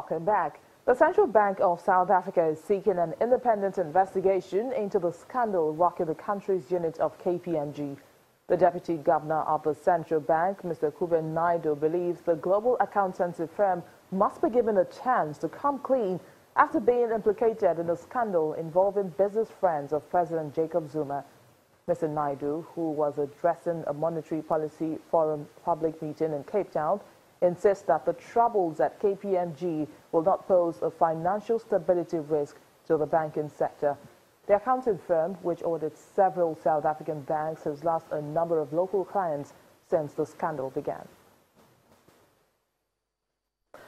Welcome back. The Central Bank of South Africa is seeking an independent investigation into the scandal rocking the country's unit of KPMG. The Deputy Governor of the Central Bank, Mr. Kube Naidoo, believes the global accountancy firm must be given a chance to come clean after being implicated in a scandal involving business friends of President Jacob Zuma. Mr. Naidoo, who was addressing a monetary policy forum public meeting in Cape Town, insists that the troubles at KPMG will not pose a financial stability risk to the banking sector. The accounting firm, which audits several South African banks, has lost a number of local clients since the scandal began.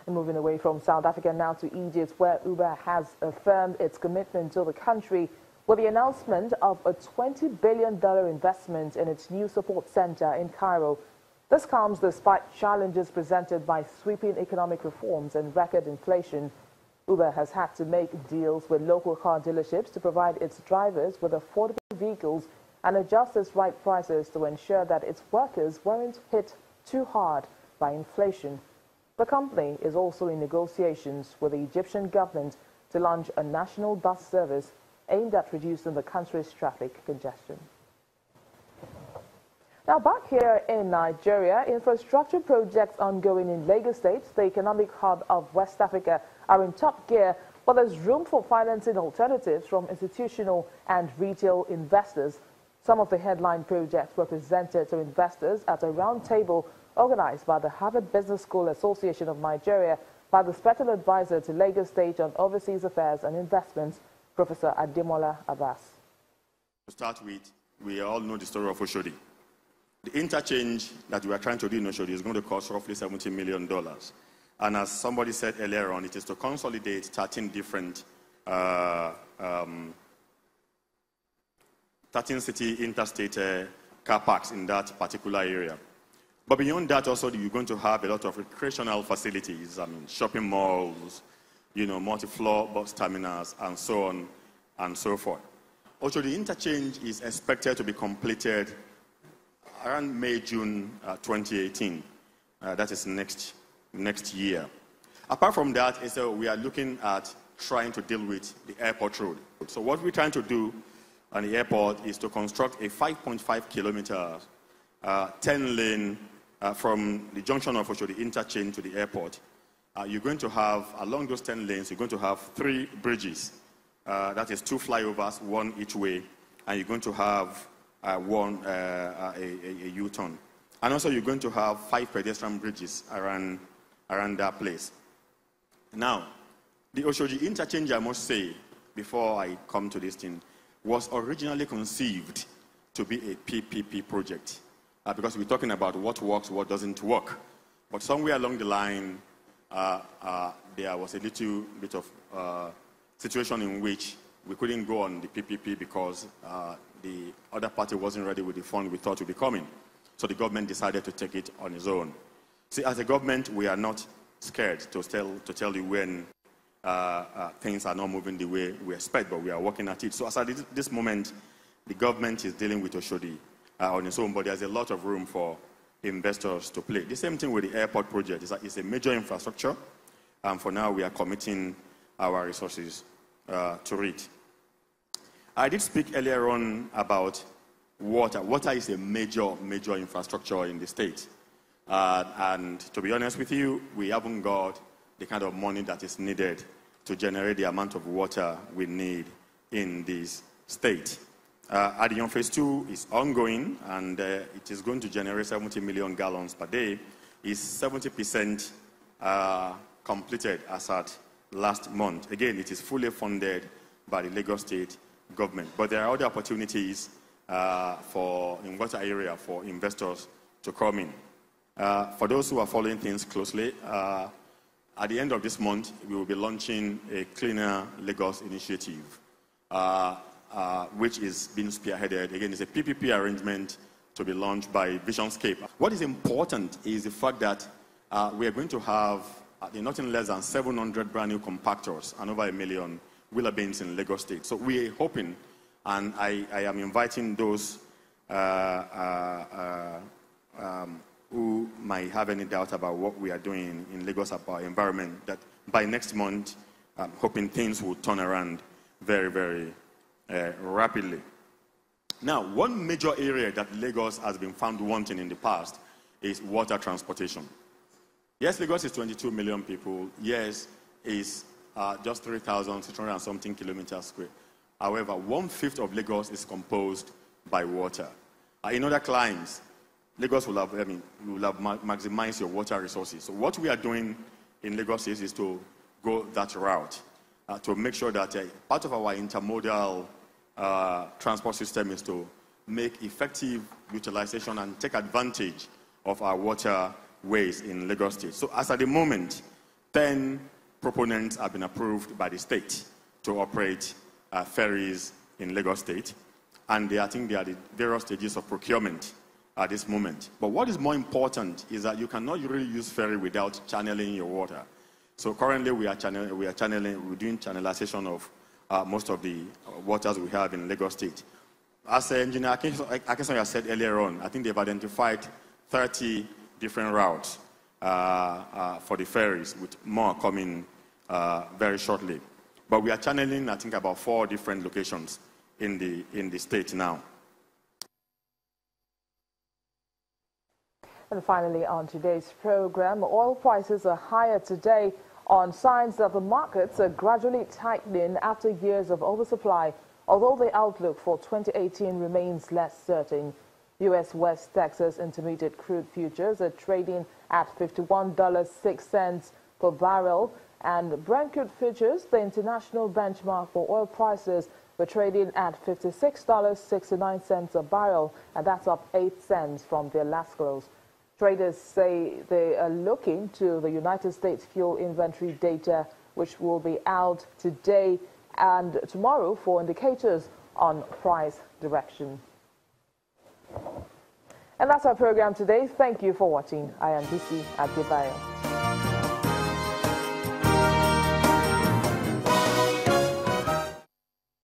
And moving away from South Africa now to Egypt, where Uber has affirmed its commitment to the country with the announcement of a $20 billion investment in its new support center in Cairo. This comes despite challenges presented by sweeping economic reforms and record inflation. Uber has had to make deals with local car dealerships to provide its drivers with affordable vehicles and adjust its ride prices to ensure that its workers weren't hit too hard by inflation. The company is also in negotiations with the Egyptian government to launch a national bus service aimed at reducing the country's traffic congestion. Now, back here in Nigeria, infrastructure projects ongoing in Lagos State, the economic hub of West Africa, are in top gear, but there's room for financing alternatives from institutional and retail investors. Some of the headline projects were presented to investors at a roundtable organized by the Harvard Business School Association of Nigeria by the Special Advisor to Lagos State on Overseas Affairs and Investments, Professor Ademola Abbas. To start with, we all know the story of Oshodi. The interchange that we are trying to do in Oshodi is going to cost roughly $70 million. And as somebody said earlier on, it is to consolidate 13 different 13 city interstate car parks in that particular area. But beyond that, also, you're going to have a lot of recreational facilities, shopping malls, multi-floor bus terminals, and so on and so forth. Also, the interchange is expected to be completed around May, June 2018. That is next year. Apart from that, we are looking at trying to deal with the airport road. So what we're trying to do on the airport is to construct a 5.5 kilometer, 10-lane from the junction of Oshodi interchange to the airport. You're going to have, along those 10 lanes, you're going to have 3 bridges. That is 2 flyovers, 1 each way, and you're going to have a U-turn. And also you're going to have 5 pedestrian bridges around that place. Now, the Oshodi interchange, I must say, before I come to this thing, was originally conceived to be a PPP project. Because we're talking about what works, what doesn't work. But somewhere along the line, there was a little bit of situation in which we couldn't go on the PPP because the other party wasn't ready with the fund we thought would be coming. So the government decided to take it on its own. See, as a government, we are not scared to tell you when things are not moving the way we expect, but we are working at it. So as at this moment, the government is dealing with Oshodi on its own, but there's a lot of room for investors to play. The same thing with the airport project. It's a major infrastructure, and for now, we are committing our resources to it. I did speak earlier on about water. Water is a major infrastructure in the state. And to be honest with you, we haven't got the kind of money that is needed to generate the amount of water we need in this state. Adion Phase 2 is ongoing, and it is going to generate 70 million gallons per day. It's 70% completed as at last month. Again, it is fully funded by the Lagos State government. But there are other opportunities in water area for investors to come in. For those who are following things closely, at the end of this month, we will be launching a Cleaner Lagos initiative, which is being spearheaded. Again, it's a PPP arrangement to be launched by Visionscape. What is important is the fact that we are going to have nothing less than 700 brand new compactors and over 1 million wheeler bins in Lagos State. So we are hoping, and I am inviting those who might have any doubt about what we are doing in Lagos about environment, that by next month, I'm hoping things will turn around very, very rapidly. Now, one major area that Lagos has been found wanting in the past is water transportation. Yes, Lagos is 22 million people. Yes, it's just 3,600 and something kilometers square. However, 1/5 of Lagos is composed by water. In other climes, Lagos will have, maximized your water resources. So what we are doing in Lagos is to go that route, to make sure that part of our intermodal transport system is to make effective utilization and take advantage of our waterways in Lagos State. So as at the moment, 10 proponents have been approved by the state to operate ferries in Lagos State. And I think they are the various stages of procurement at this moment. But what is more important is that you cannot really use ferry without channeling your water. So currently we're doing channelization of most of the waters we have in Lagos State. As Engineer Akensanya said earlier on, I think they've identified 30 different routes for the ferries, with more coming very shortly. But we are channeling, I think, about 4 different locations in the state now. And finally, on today's program, oil prices are higher today on signs that the markets are gradually tightening after years of oversupply, although the outlook for 2018 remains less certain. U.S. West Texas Intermediate crude futures are trading at $51.06 per barrel, and Brent crude futures, the international benchmark for oil prices, were trading at $56.69 a barrel, and that's up 8 cents from their last close. Traders say they are looking to the United States fuel inventory data, which will be out today and tomorrow, for indicators on price direction. And that's our program today. Thank you for watching. I am Bisi Adebayo.